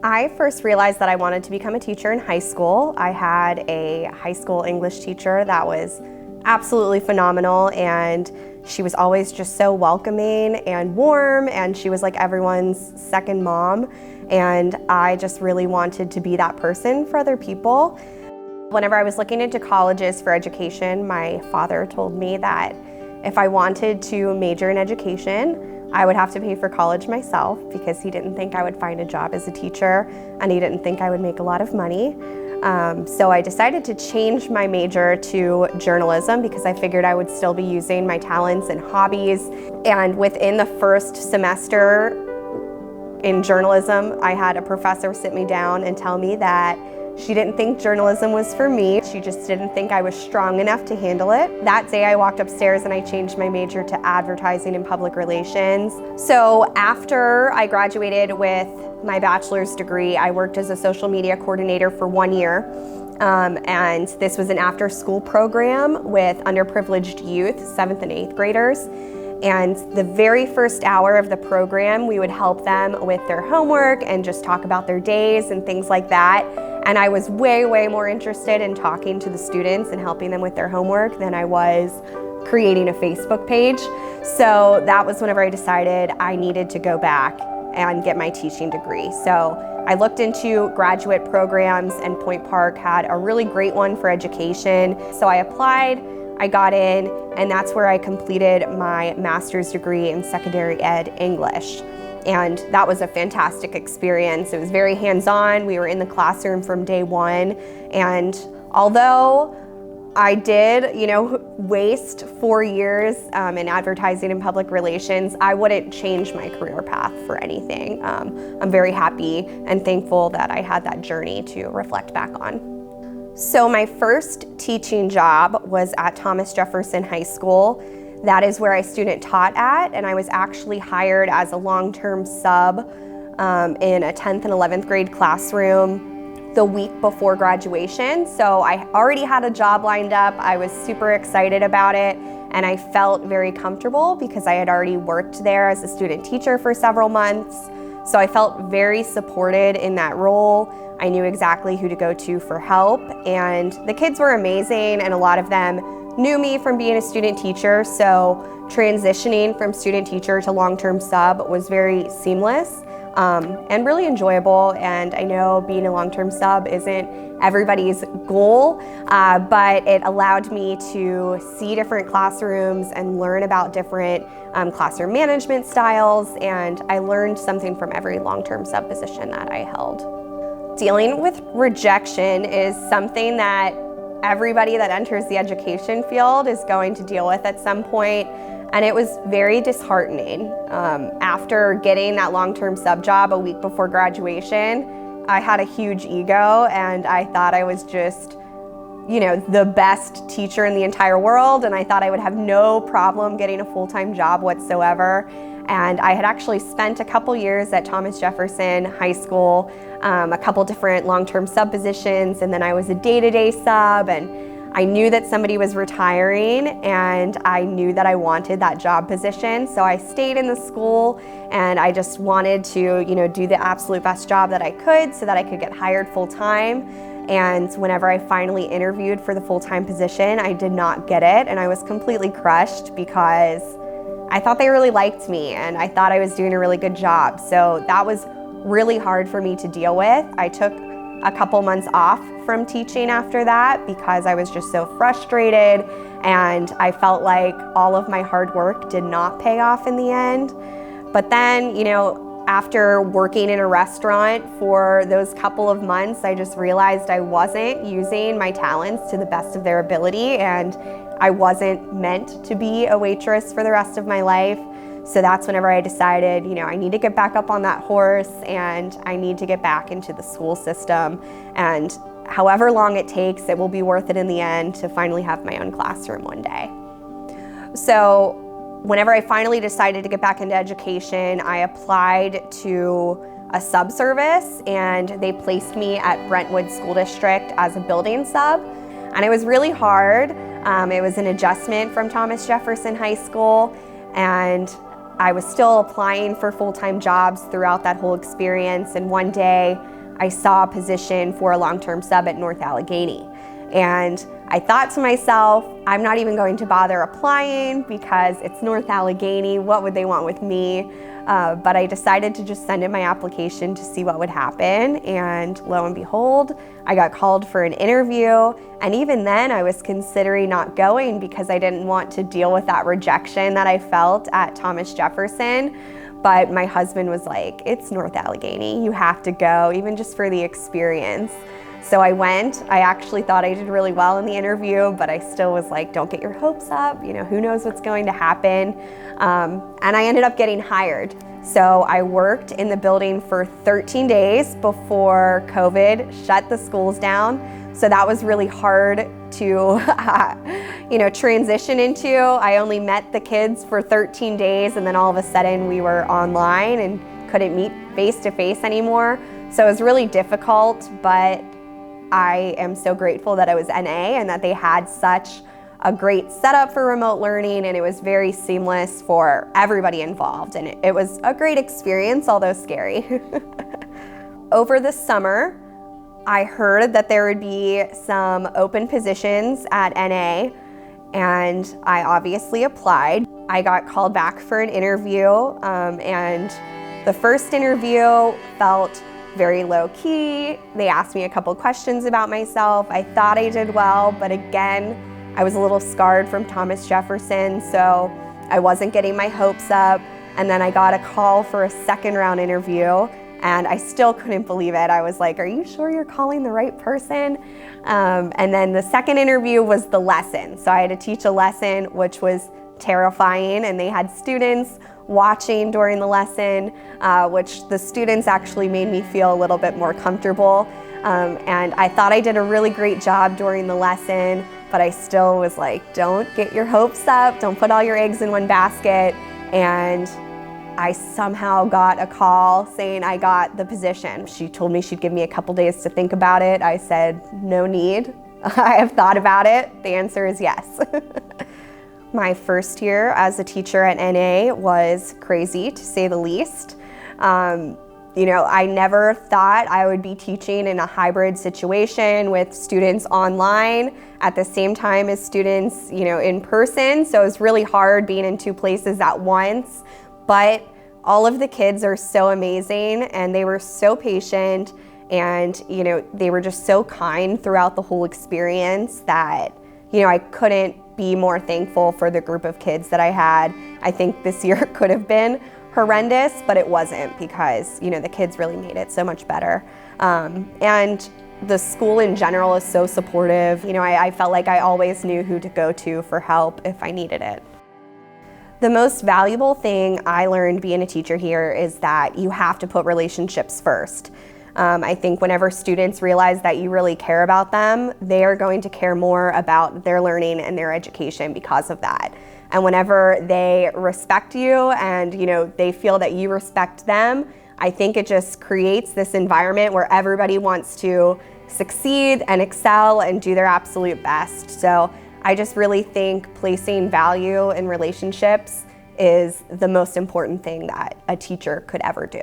I first realized that I wanted to become a teacher in high school. I had a high school English teacher that was absolutely phenomenal, and she was always just so welcoming and warm, and she was like everyone's second mom, and I just really wanted to be that person for other people. Whenever I was looking into colleges for education, my father told me that if I wanted to major in education, I would have to pay for college myself because he didn't think I would find a job as a teacher and he didn't think I would make a lot of money. So I decided to change my major to journalism because I figured I would still be using my talents and hobbies. And within the first semester in journalism, I had a professor sit me down and tell me that she didn't think journalism was for me. She just didn't think I was strong enough to handle it. That day I walked upstairs and I changed my major to advertising and public relations. So after I graduated with my bachelor's degree, I worked as a social media coordinator for 1 year. And this was an after-school program with underprivileged youth, 7th and 8th graders. And the very first hour of the program, we would help them with their homework and just talk about their days and things like that. And I was way, way more interested in talking to the students and helping them with their homework than I was creating a Facebook page. So that was whenever I decided I needed to go back and get my teaching degree. So I looked into graduate programs, and Point Park had a really great one for education. So I applied, I got in, and that's where I completed my master's degree in secondary ed English. And that was a fantastic experience. It was very hands-on. We were in the classroom from day one. And although I did, waste 4 years in advertising and public relations, I wouldn't change my career path for anything. I'm very happy and thankful that I had that journey to reflect back on. So my first teaching job was at Thomas Jefferson High School. That is where I student taught at, and I was actually hired as a long-term sub in a 10th and 11th grade classroom the week before graduation. So I already had a job lined up. I was super excited about it, and I felt very comfortable because I had already worked there as a student teacher for several months. So I felt very supported in that role. I knew exactly who to go to for help, and the kids were amazing, and a lot of them knew me from being a student teacher, so transitioning from student teacher to long-term sub was very seamless and really enjoyable. And I know being a long-term sub isn't everybody's goal, but it allowed me to see different classrooms and learn about different classroom management styles, and I learned something from every long-term sub position that I held. Dealing with rejection is something that everybody that enters the education field is going to deal with at some point, and it was very disheartening. After getting that long-term sub job a week before graduation, I had a huge ego, and I thought I was just, the best teacher in the entire world, and I thought I would have no problem getting a full-time job whatsoever. And I had actually spent a couple years at Thomas Jefferson High School, a couple different long-term sub positions, and then I was a day-to-day sub, and I knew that somebody was retiring, and I knew that I wanted that job position. So I stayed in the school, and I just wanted to, do the absolute best job that I could so that I could get hired full-time. And whenever I finally interviewed for the full-time position, I did not get it, and I was completely crushed because I thought they really liked me, and I thought I was doing a really good job. So that was really hard for me to deal with. I took a couple months off from teaching after that because I was just so frustrated, and I felt like all of my hard work did not pay off in the end. But then, after working in a restaurant for those couple of months, I just realized I wasn't using my talents to the best of their ability, and I wasn't meant to be a waitress for the rest of my life. So that's whenever I decided, I need to get back up on that horse, and I need to get back into the school system. And however long it takes, it will be worth it in the end to finally have my own classroom one day. So whenever I finally decided to get back into education, I applied to a sub-service, and they placed me at Brentwood School District as a building sub. And it was really hard. It was an adjustment from Thomas Jefferson High School, and I was still applying for full-time jobs throughout that whole experience. And one day I saw a position for a long-term sub at North Allegheny. And I thought to myself, I'm not even going to bother applying because it's North Allegheny. What would they want with me? But I decided to just send in my application to see what would happen. And lo and behold, I got called for an interview. And even then I was considering not going because I didn't want to deal with that rejection that I felt at Jefferson. But my husband was like, it's North Allegheny, you have to go, even just for the experience. So I went. I actually thought I did really well in the interview, but I still was like, don't get your hopes up. Who knows what's going to happen. And I ended up getting hired. So I worked in the building for 13 days before COVID shut the schools down. So that was really hard to transition into. I only met the kids for 13 days, and then all of a sudden we were online and couldn't meet face-to-face anymore. So it was really difficult, but I am so grateful that I was NA and that they had such a great setup for remote learning, and it was very seamless for everybody involved. And it was a great experience, although scary. Over the summer, I heard that there would be some open positions at NA, and I obviously applied. I got called back for an interview, and the first interview felt very low key. They asked me a couple questions about myself. I thought I did well, but again, I was a little scarred from Jefferson, so I wasn't getting my hopes up. And then I got a call for a second round interview, and I still couldn't believe it. I was like, are you sure you're calling the right person? And then the second interview was the lesson. So I had to teach a lesson, which was terrifying, and they had students watching during the lesson, which the students actually made me feel a little bit more comfortable. And I thought I did a really great job during the lesson, but I still was like, don't get your hopes up, don't put all your eggs in one basket. And I somehow got a call saying I got the position. She told me she'd give me a couple days to think about it. I said, no need. I have thought about it. The answer is yes. My first year as a teacher at NA was crazy, to say the least. I never thought I would be teaching in a hybrid situation with students online at the same time as students, in person. So it was really hard being in two places at once. But all of the kids are so amazing, and they were so patient, and they were just so kind throughout the whole experience that I couldn't be more thankful for the group of kids that I had. I think this year could have been horrendous, but it wasn't, because the kids really made it so much better. And the school in general is so supportive. I felt like I always knew who to go to for help if I needed it. The most valuable thing I learned being a teacher here is that you have to put relationships first. I think whenever students realize that you really care about them, they are going to care more about their learning and their education because of that. And whenever they respect you and they feel that you respect them, I think it just creates this environment where everybody wants to succeed and excel and do their absolute best. So I just really think placing value in relationships is the most important thing that a teacher could ever do.